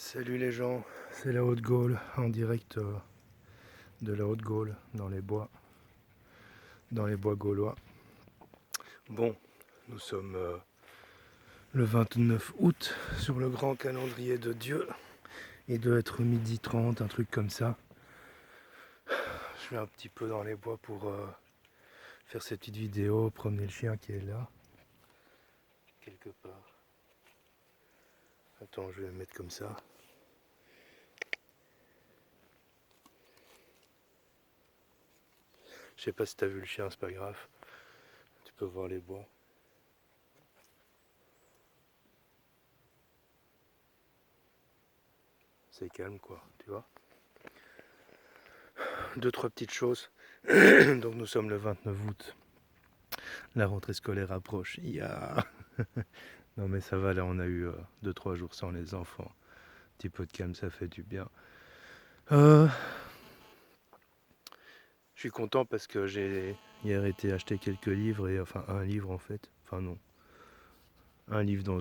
Salut les gens, c'est la Haute-Gaule en direct de la Haute-Gaule dans les bois gaulois. Bon, nous sommes le 29 août sur le grand calendrier de Dieu. Il doit être 12h30, un truc comme ça. Je suis un petit peu dans les bois pour faire cette petite vidéo, promener le chien qui est là, quelque part. Attends, je vais le mettre comme ça. Je sais pas si t'as vu le chien, c'est pas grave. Tu peux voir les bois. C'est calme quoi, tu vois. Deux, trois petites choses. Donc nous sommes le 29 août. La rentrée scolaire approche. Non mais ça va, là on a eu 2-3 jours sans les enfants. Un petit peu de calme, ça fait du bien. Je suis content parce que j'ai hier été acheter quelques livres, et enfin un livre en fait. Enfin non. Un livre dans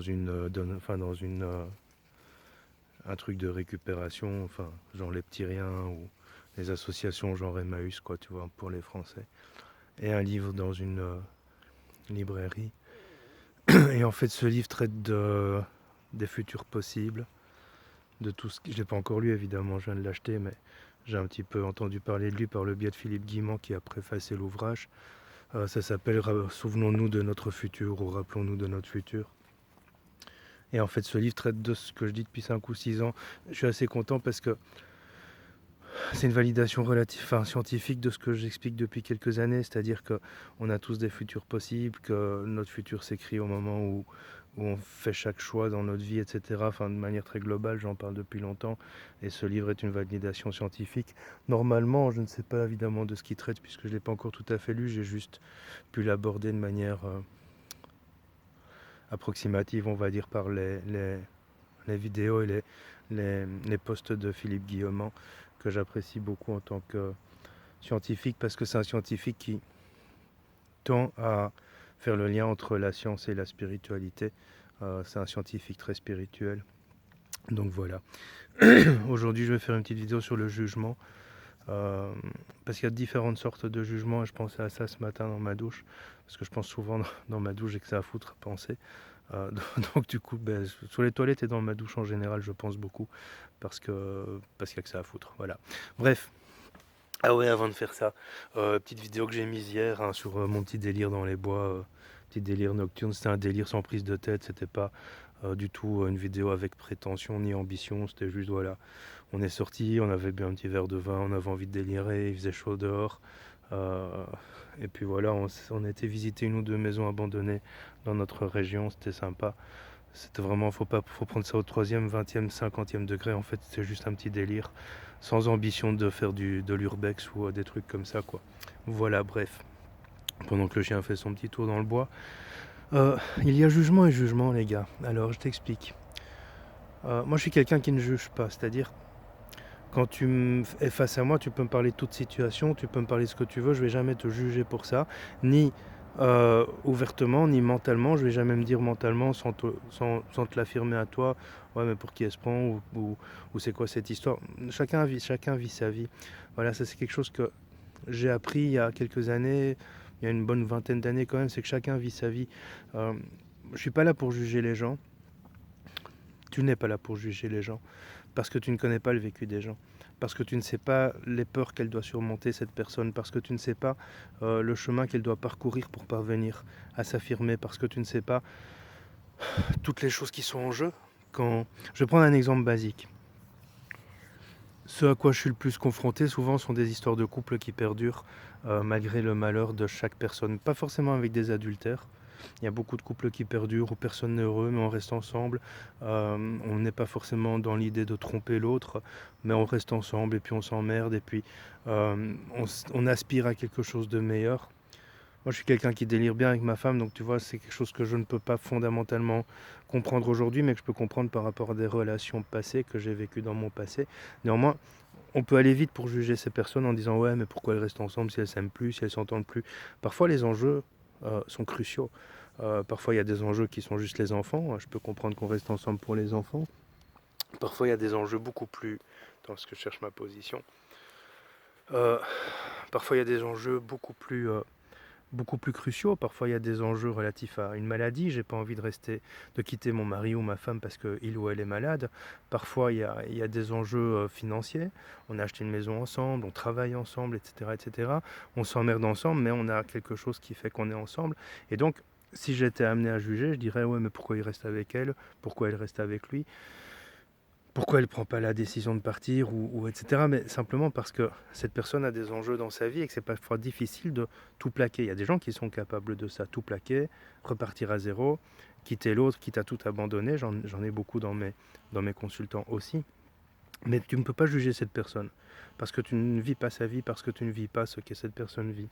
un truc de récupération, enfin genre les petits riens ou les associations genre Emmaüs quoi, tu vois, pour les Français. Et un livre dans une librairie. Et en fait, ce livre traite des futurs possibles, de tout ce que je l'ai pas encore lu évidemment, je viens de l'acheter, mais j'ai un petit peu entendu parler de lui par le biais de Philippe Guimand qui a préfacé l'ouvrage. Ça s'appelle Souvenons-nous de notre futur ou Rappelons-nous de notre futur. Et en fait, ce livre traite de ce que je dis depuis 5 ou 6 ans. Je suis assez content parce que c'est une validation scientifique de ce que j'explique depuis quelques années, c'est-à-dire qu'on a tous des futurs possibles, que notre futur s'écrit au moment où on fait chaque choix dans notre vie, etc. Enfin, de manière très globale, j'en parle depuis longtemps, et ce livre est une validation scientifique. Normalement, je ne sais pas évidemment de ce qu'il traite, puisque je ne l'ai pas encore tout à fait lu, j'ai juste pu l'aborder de manière approximative, on va dire, par les vidéos et les posts de Philippe Guillemant, que j'apprécie beaucoup en tant que scientifique, parce que c'est un scientifique qui tend à faire le lien entre la science et la spiritualité. C'est un scientifique très spirituel. Donc voilà. Aujourd'hui, je vais faire une petite vidéo sur le jugement. Parce qu'il y a différentes sortes de jugements, et je pensais à ça ce matin dans ma douche, parce que je pense souvent dans ma douche, j'ai que ça à foutre à penser. Donc du coup, sur les toilettes et dans ma douche en général, je pense beaucoup, parce qu'il y a que ça à foutre. Voilà. Bref. Ah ouais, avant de faire ça, petite vidéo que j'ai mise hier hein, sur mon petit délire dans les bois, petit délire nocturne. C'était un délire sans prise de tête, c'était pas du tout une vidéo avec prétention ni ambition, c'était juste voilà, on est sorti, on avait bu un petit verre de vin, on avait envie de délirer, il faisait chaud dehors. Et puis voilà, on a été visiter une ou deux maisons abandonnées dans notre région, c'était sympa. C'était vraiment, faut prendre ça au 3e, 20e, 50e degré. En fait, c'est juste un petit délire, sans ambition de faire de l'urbex ou des trucs comme ça, quoi. Voilà, bref. Pendant que le chien fait son petit tour dans le bois. Il y a jugement et jugement, les gars. Alors, je t'explique. Moi, je suis quelqu'un qui ne juge pas. C'est-à-dire, quand tu es face à moi, tu peux me parler de toute situation, tu peux me parler de ce que tu veux, je vais jamais te juger pour ça, ni ouvertement, ni mentalement, je vais jamais me dire mentalement sans te l'affirmer à toi, ouais mais pour qui elle se prend, ou c'est quoi cette histoire. Chacun vit sa vie. Voilà, ça c'est quelque chose que j'ai appris il y a quelques années, il y a une bonne vingtaine d'années quand même, c'est que chacun vit sa vie. Je suis pas là pour juger les gens, tu n'es pas là pour juger les gens. Parce que tu ne connais pas le vécu des gens, parce que tu ne sais pas les peurs qu'elle doit surmonter cette personne, parce que tu ne sais pas le chemin qu'elle doit parcourir pour parvenir à s'affirmer, parce que tu ne sais pas toutes les choses qui sont en jeu. Je vais prendre un exemple basique. Ce à quoi je suis le plus confronté souvent sont des histoires de couple qui perdurent malgré le malheur de chaque personne, pas forcément avec des adultères. Il y a beaucoup de couples qui perdurent où personne n'est heureux, mais on reste ensemble. On n'est pas forcément dans l'idée de tromper l'autre, mais on reste ensemble et puis on s'emmerde et puis on aspire à quelque chose de meilleur. Moi, je suis quelqu'un qui délire bien avec ma femme, donc tu vois, c'est quelque chose que je ne peux pas fondamentalement comprendre aujourd'hui, mais que je peux comprendre par rapport à des relations passées que j'ai vécues dans mon passé. Néanmoins, on peut aller vite pour juger ces personnes en disant ouais, mais pourquoi elles restent ensemble si elles s'aiment plus, si elles s'entendent plus. Parfois, les enjeux sont cruciaux. Parfois, il y a des enjeux qui sont juste les enfants. Je peux comprendre qu'on reste ensemble pour les enfants. Parfois il y a des enjeux beaucoup plus... Dans ce que je cherche ma position. Euh, Parfois il y a des enjeux beaucoup plus cruciaux. Parfois, il y a des enjeux relatifs à une maladie. J'ai pas envie de quitter mon mari ou ma femme parce qu'il ou elle est malade. Parfois, il y a des enjeux financiers. On a acheté une maison ensemble, on travaille ensemble, etc., etc. On s'emmerde ensemble, mais on a quelque chose qui fait qu'on est ensemble. Et donc, si j'étais amené à juger, je dirais ouais, mais pourquoi il reste avec elle? Pourquoi elle reste avec lui? Pourquoi elle ne prend pas la décision de partir ou etc. Mais simplement parce que cette personne a des enjeux dans sa vie et que c'est parfois difficile de tout plaquer. Il y a des gens qui sont capables de ça, tout plaquer, repartir à zéro, quitter l'autre, quitte à tout abandonner. J'en ai beaucoup dans mes consultants aussi. Mais tu ne peux pas juger cette personne parce que tu ne vis pas sa vie, parce que tu ne vis pas ce que cette personne vit.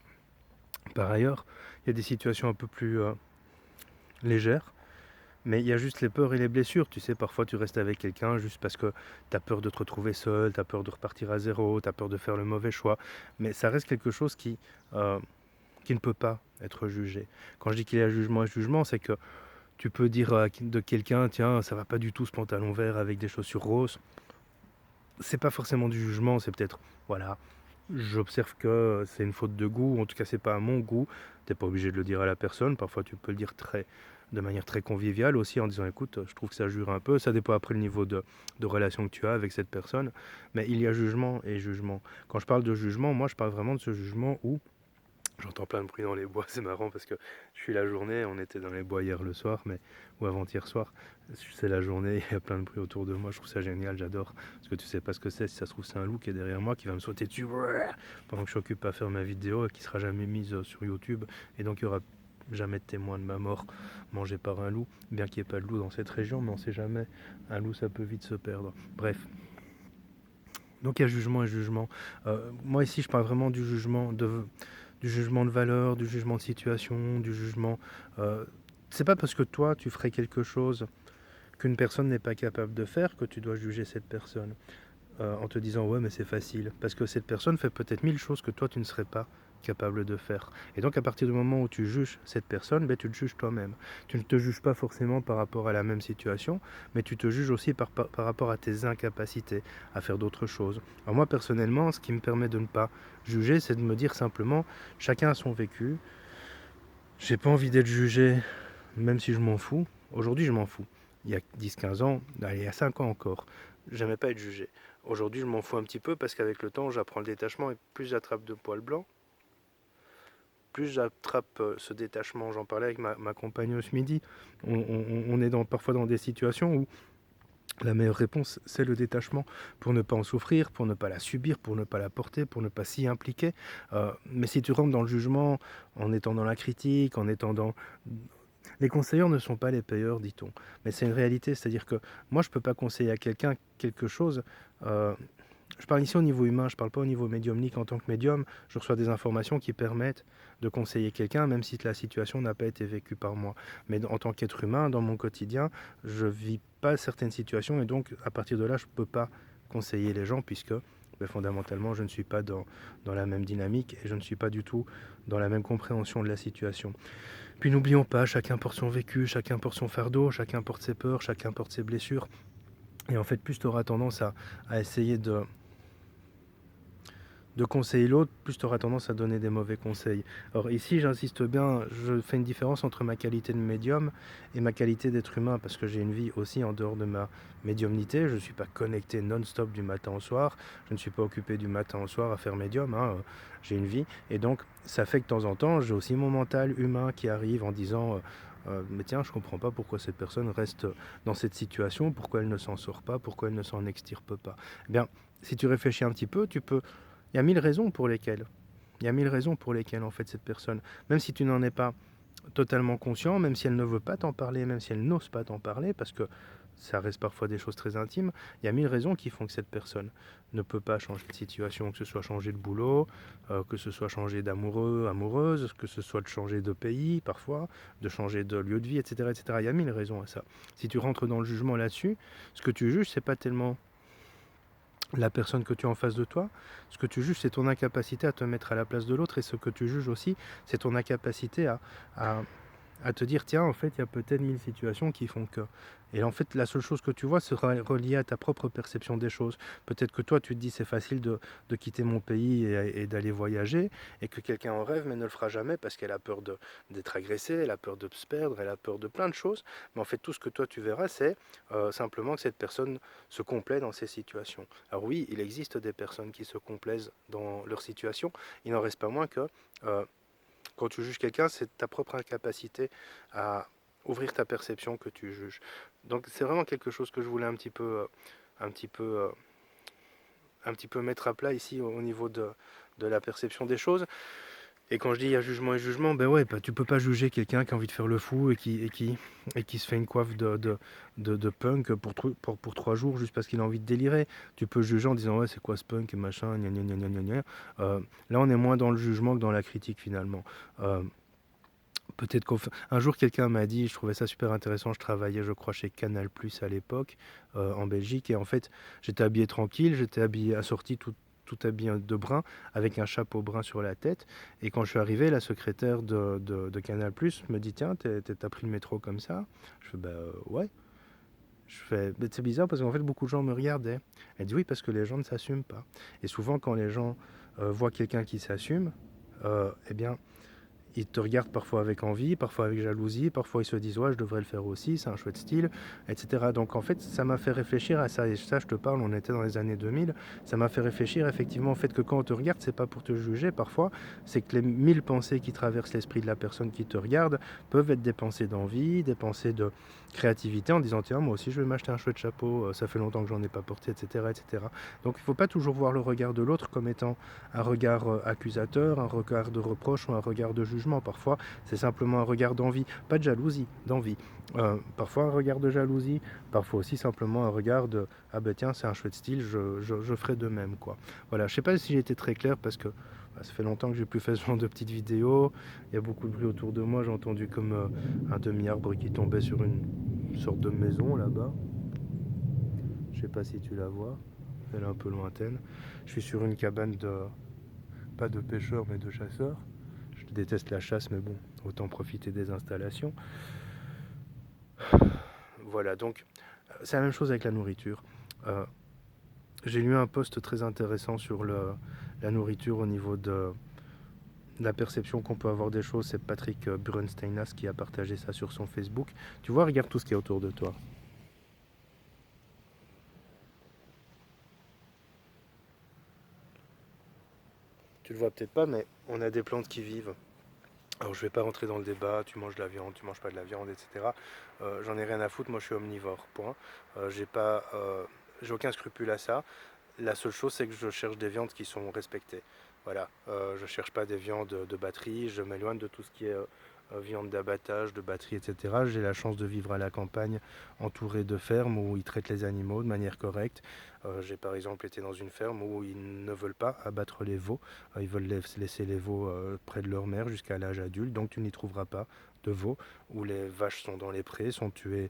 Par ailleurs, il y a des situations un peu plus légères. Mais il y a juste les peurs et les blessures. Tu sais, parfois tu restes avec quelqu'un juste parce que tu as peur de te retrouver seul, tu as peur de repartir à zéro, tu as peur de faire le mauvais choix. Mais ça reste quelque chose qui ne peut pas être jugé. Quand je dis qu'il y a jugement et jugement, c'est que tu peux dire de quelqu'un, tiens, ça va pas du tout ce pantalon vert avec des chaussures roses. C'est pas forcément du jugement, c'est peut-être, voilà, j'observe que c'est une faute de goût, en tout cas c'est pas à mon goût. T'es pas obligé de le dire à la personne, parfois tu peux le dire de manière très conviviale aussi en disant écoute, je trouve que ça jure un peu, ça dépend après le niveau de relation que tu as avec cette personne, mais il y a jugement et jugement. Quand je parle de jugement, moi je parle vraiment de ce jugement où j'entends plein de bruit dans les bois, c'est marrant parce que je suis la journée, on était dans les bois hier le soir, ou avant-hier soir, c'est la journée, il y a plein de bruit autour de moi, je trouve ça génial, j'adore. Parce que tu sais pas ce que c'est, si ça se trouve c'est un loup qui est derrière moi qui va me sauter dessus pendant que je suis occupé à faire ma vidéo qui sera jamais mise sur YouTube, et donc il y aura jamais de témoin de ma mort mangé par un loup, bien qu'il n'y ait pas de loup dans cette région, mais on sait jamais, un loup ça peut vite se perdre. Bref. Donc il y a jugement et jugement. Moi ici je parle vraiment du jugement de valeur, du jugement de situation, du jugement... c'est pas parce que toi tu ferais quelque chose qu'une personne n'est pas capable de faire que tu dois juger cette personne en te disant ouais mais c'est facile. Parce que cette personne fait peut-être 1000 choses que toi tu ne serais pas capable de faire. Et donc à partir du moment où tu juges cette personne, ben, tu te juges toi-même. Tu ne te juges pas forcément par rapport à la même situation, mais tu te juges aussi par rapport à tes incapacités à faire d'autres choses. Alors moi personnellement, ce qui me permet de ne pas juger, c'est de me dire simplement, chacun a son vécu, j'ai pas envie d'être jugé, même si je m'en fous. Aujourd'hui je m'en fous. Il y a 10-15 ans, allez, il y a 5 ans encore, j'aimais pas être jugé. Aujourd'hui je m'en fous un petit peu parce qu'avec le temps j'apprends le détachement et plus j'attrape de poils blancs, plus j'attrape ce détachement. J'en parlais avec ma compagne ce midi. On est parfois dans des situations où la meilleure réponse, c'est le détachement pour ne pas en souffrir, pour ne pas la subir, pour ne pas la porter, pour ne pas s'y impliquer. Mais si tu rentres dans le jugement, en étant dans la critique, en étant dans... Les conseilleurs ne sont pas les payeurs, dit-on. Mais c'est une réalité, c'est-à-dire que moi, je ne peux pas conseiller à quelqu'un quelque chose... je parle ici au niveau humain, je ne parle pas au niveau médiumnique. En tant que médium, je reçois des informations qui permettent de conseiller quelqu'un, même si la situation n'a pas été vécue par moi. Mais en tant qu'être humain, dans mon quotidien, je ne vis pas certaines situations et donc à partir de là, je ne peux pas conseiller les gens puisque fondamentalement, je ne suis pas dans la même dynamique et je ne suis pas du tout dans la même compréhension de la situation. Puis n'oublions pas, chacun porte son vécu, chacun porte son fardeau, chacun porte ses peurs, chacun porte ses blessures. Et en fait, plus tu auras tendance à essayer de conseiller l'autre, plus tu auras tendance à donner des mauvais conseils. Or ici, j'insiste bien, je fais une différence entre ma qualité de médium et ma qualité d'être humain, parce que j'ai une vie aussi en dehors de ma médiumnité. Je ne suis pas connecté non-stop du matin au soir, je ne suis pas occupé du matin au soir à faire médium, j'ai une vie. Et donc, ça fait que de temps en temps, j'ai aussi mon mental humain qui arrive en disant... mais tiens, je comprends pas pourquoi cette personne reste dans cette situation, pourquoi elle ne s'en sort pas, pourquoi elle ne s'en extirpe pas. Eh bien, si tu réfléchis un petit peu, tu peux... Il y a 1000 raisons pour lesquelles. Il y a 1000 raisons pour lesquelles, en fait, cette personne, même si tu n'en es pas totalement conscient, même si elle ne veut pas t'en parler, même si elle n'ose pas t'en parler, parce que ça reste parfois des choses très intimes, il y a 1000 raisons qui font que cette personne ne peut pas changer de situation, que ce soit changer de boulot, que ce soit changer d'amoureux, amoureuse, que ce soit de changer de pays parfois, de changer de lieu de vie, etc. etc. Il y a 1000 raisons à ça. Si tu rentres dans le jugement là-dessus, ce que tu juges, c'est pas tellement la personne que tu as en face de toi. Ce que tu juges, c'est ton incapacité à te mettre à la place de l'autre, et ce que tu juges aussi, c'est ton incapacité à à te dire, tiens, en fait, il y a peut-être 1000 situations qui font que. Et en fait, la seule chose que tu vois sera reliée à ta propre perception des choses. Peut-être que toi, tu te dis, c'est facile de quitter mon pays et d'aller voyager, et que quelqu'un en rêve, mais ne le fera jamais parce qu'elle a peur d'être agressée, elle a peur de se perdre, elle a peur de plein de choses. Mais en fait, tout ce que toi, tu verras, c'est simplement que cette personne se complaît dans ces situations. Alors oui, il existe des personnes qui se complaisent dans leur situation. Il n'en reste pas moins que quand tu juges quelqu'un, c'est ta propre incapacité à ouvrir ta perception que tu juges. Donc c'est vraiment quelque chose que je voulais un petit peu, euh, un petit peu mettre à plat ici au niveau de la perception des choses. Et quand je dis il y a jugement et jugement, ben ouais, bah, tu peux pas juger quelqu'un qui a envie de faire le fou et qui se fait une coiffe de punk pour 3 jours juste parce qu'il a envie de délirer. Tu peux juger en disant ouais c'est quoi ce punk et machin, gna gna gna gna gna gna. Là on est moins dans le jugement que dans la critique finalement. Euh, Peut-être qu'un jour quelqu'un m'a dit, je trouvais ça super intéressant, je travaillais je crois chez Canal Plus à l'époque en Belgique et en fait j'étais habillé tranquille, j'étais habillé assorti tout habillé de brun avec un chapeau brun sur la tête et quand je suis arrivé la secrétaire de Canal Plus me dit tiens t'as pris le métro comme ça? Je fais bah ouais. Je fais mais c'est bizarre parce qu'en fait beaucoup de gens me regardaient. Elle dit oui parce que les gens ne s'assument pas et souvent quand les gens voient quelqu'un qui s'assume eh bien ils te regardent parfois avec envie, parfois avec jalousie, parfois ils se disent ouais je devrais le faire aussi, c'est un chouette style, etc. Donc en fait ça m'a fait réfléchir à ça, et ça je te parle, on était dans les années 2000, ça m'a fait réfléchir effectivement au fait que quand on te regarde c'est pas pour te juger parfois, c'est que les 1000 pensées qui traversent l'esprit de la personne qui te regarde peuvent être des pensées d'envie, des pensées de créativité en disant tiens moi aussi je vais m'acheter un chouette chapeau, ça fait longtemps que j'en ai pas porté, etc. etc. Donc il ne faut pas toujours voir le regard de l'autre comme étant un regard accusateur, un regard de reproche ou un regard de jugement. Parfois, c'est simplement un regard d'envie, pas de jalousie, d'envie. Parfois un regard de jalousie, parfois aussi simplement un regard de ah ben tiens c'est un chouette style, je ferai de même quoi. Voilà, je sais pas si j'ai été très clair parce que ça fait longtemps que j'ai plus fait ce genre de petites vidéos. Il y a beaucoup de bruit autour de moi, j'ai entendu comme un demi-arbre qui tombait sur une sorte de maison là-bas. Je sais pas si tu la vois, elle est un peu lointaine. Je suis sur une cabane pas de pêcheurs mais de chasseurs. Je déteste la chasse mais bon, autant profiter des installations. Voilà, donc c'est la même chose avec la nourriture. Euh, j'ai lu un post très intéressant sur la nourriture au niveau de la perception qu'on peut avoir des choses. C'est Patrick Burensteinas qui a partagé ça sur son Facebook. Tu vois, regarde tout ce qui est autour de toi. Tu le vois peut-être pas, mais on a des plantes qui vivent. Alors je vais pas rentrer dans le débat, tu manges de la viande, tu manges pas de la viande, etc. J'en ai rien à foutre, moi je suis omnivore, point. J'ai pas, j'ai aucun scrupule à ça. La seule chose, c'est que je cherche des viandes qui sont respectées. Voilà, je cherche pas des viandes de batterie, je m'éloigne de tout ce qui est viande d'abattage, de batterie, etc. J'ai la chance de vivre à la campagne, entouré de fermes où ils traitent les animaux de manière correcte. J'ai par exemple été dans une ferme où ils ne veulent pas abattre les veaux, ils veulent laisser les veaux près de leur mère jusqu'à l'âge adulte, donc tu n'y trouveras pas de veaux, où les vaches sont dans les prés, sont tuées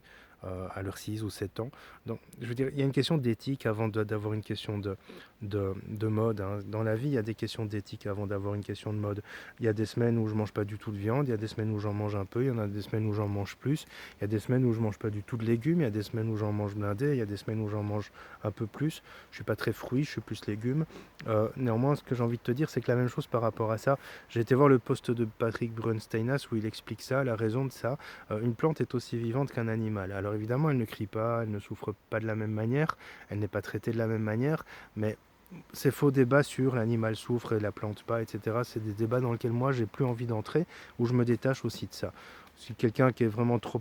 à leurs 6 ou 7 ans. Donc, je veux dire, il y a une question d'éthique avant d'avoir une question de mode. Hein. Dans la vie, il y a des questions d'éthique avant d'avoir une question de mode. Il y a des semaines où je mange pas du tout de viande, il y a des semaines où j'en mange un peu, il y en a des semaines où j'en mange plus, il y a des semaines où je mange pas du tout de légumes, il y a des semaines où j'en mange blindé, il y a des semaines où j'en mange un peu plus. Je suis pas très fruit, je suis plus légumes. Néanmoins, ce que j'ai envie de te dire, c'est que la même chose par rapport à ça. J'ai été voir le post de Patrick Brunsteinas où il explique ça, la raison de ça. Une plante est aussi vivante qu'un animal. Alors évidemment, elle ne crie pas, elle ne souffre pas de la même manière, elle n'est pas traitée de la même manière, mais ces faux débats sur l'animal souffre et la plante pas, etc., c'est des débats dans lesquels moi j'ai plus envie d'entrer, où je me détache aussi de ça. Si quelqu'un qui est vraiment trop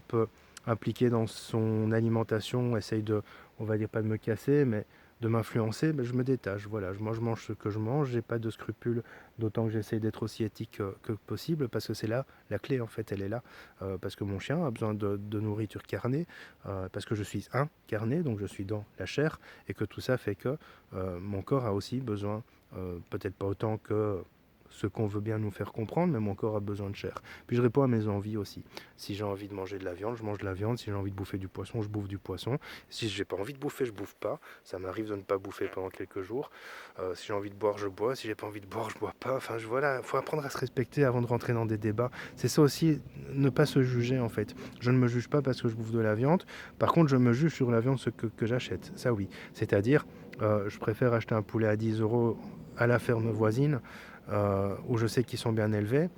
impliqué dans son alimentation essaye de, on va dire pas de me casser, mais de m'influencer, ben je me détache. Voilà, moi je mange ce que je mange, j'ai pas de scrupules, d'autant que j'essaye d'être aussi éthique que possible, parce que c'est là la clé en fait, elle est là. Parce que mon chien a besoin de nourriture carnée, parce que je suis un carné, donc je suis dans la chair, et que tout ça fait que mon corps a aussi besoin, peut-être pas autant que ce qu'on veut bien nous faire comprendre, mais mon corps a besoin de chair. Puis je réponds à mes envies aussi. Si j'ai envie de manger de la viande, je mange de la viande. Si j'ai envie de bouffer du poisson, je bouffe du poisson. Si j'ai pas envie de bouffer, je bouffe pas. Ça m'arrive de ne pas bouffer pendant quelques jours. Si j'ai envie de boire, je bois. Si j'ai pas envie de boire, je bois pas. Enfin, voilà, faut apprendre à se respecter avant de rentrer dans des débats. C'est ça aussi, ne pas se juger en fait. Je ne me juge pas parce que je bouffe de la viande. Par contre, je me juge sur la viande que j'achète. Ça oui. C'est-à-dire, je préfère acheter un poulet à 10 euros à la ferme voisine, où je sais qu'ils sont bien élevés.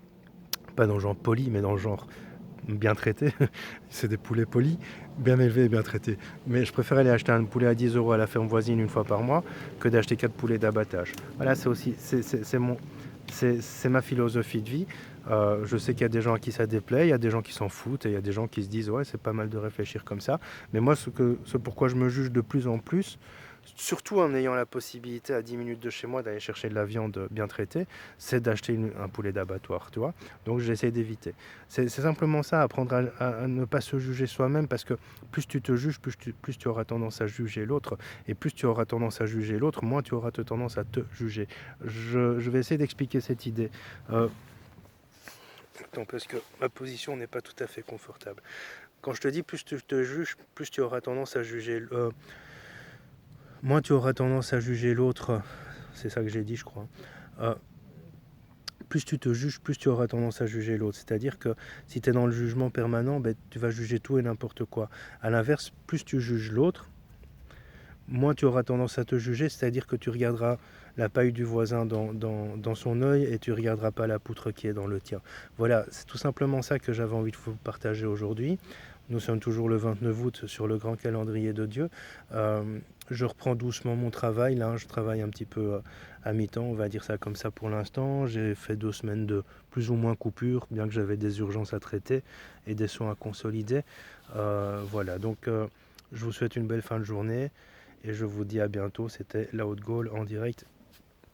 Pas dans le genre poli, mais dans le genre bien traité. C'est des poulets polis, bien élevés et bien traités. Mais je préfère aller acheter un poulet à 10 euros à la ferme voisine une fois par mois que d'acheter 4 poulets d'abattage. Voilà, c'est aussi c'est ma philosophie de vie. Je sais qu'il y a des gens à qui ça déplaît, il y a des gens qui s'en foutent et il y a des gens qui se disent ouais c'est pas mal de réfléchir comme ça. Mais moi ce pourquoi je me juge de plus en plus, surtout en ayant la possibilité à 10 minutes de chez moi d'aller chercher de la viande bien traitée, c'est d'acheter un poulet d'abattoir, tu vois. Donc j'essaie d'éviter. C'est simplement ça, apprendre à ne pas se juger soi-même, parce que plus tu te juges, plus tu auras tendance à juger l'autre, et plus tu auras tendance à juger l'autre, moins tu auras tendance à te juger. Je vais essayer d'expliquer cette idée. Parce que ma position n'est pas tout à fait confortable. Quand je te dis plus tu te juges, plus tu auras tendance à juger moins tu auras tendance à juger l'autre, c'est ça que j'ai dit je crois. Plus tu te juges, plus tu auras tendance à juger l'autre. C'est-à-dire que si tu es dans le jugement permanent, ben, tu vas juger tout et n'importe quoi. A l'inverse, plus tu juges l'autre, moins tu auras tendance à te juger, c'est-à-dire que tu regarderas la paille du voisin dans son œil et tu ne regarderas pas la poutre qui est dans le tien. Voilà, c'est tout simplement ça que j'avais envie de vous partager aujourd'hui. Nous sommes toujours le 29 août sur le grand calendrier de Dieu. Je reprends doucement mon travail. Là, je travaille un petit peu à mi-temps, on va dire ça comme ça pour l'instant. J'ai fait 2 semaines de plus ou moins coupure, bien que j'avais des urgences à traiter et des soins à consolider. Voilà, donc je vous souhaite une belle fin de journée et je vous dis à bientôt. C'était la Haute-Gaule en direct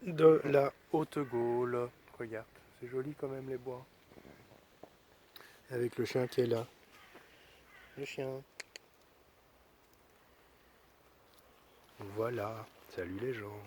de la Haute-Gaule. Regarde, c'est joli quand même les bois. Avec le chien qui est là. Le chien. Voilà. Salut les gens.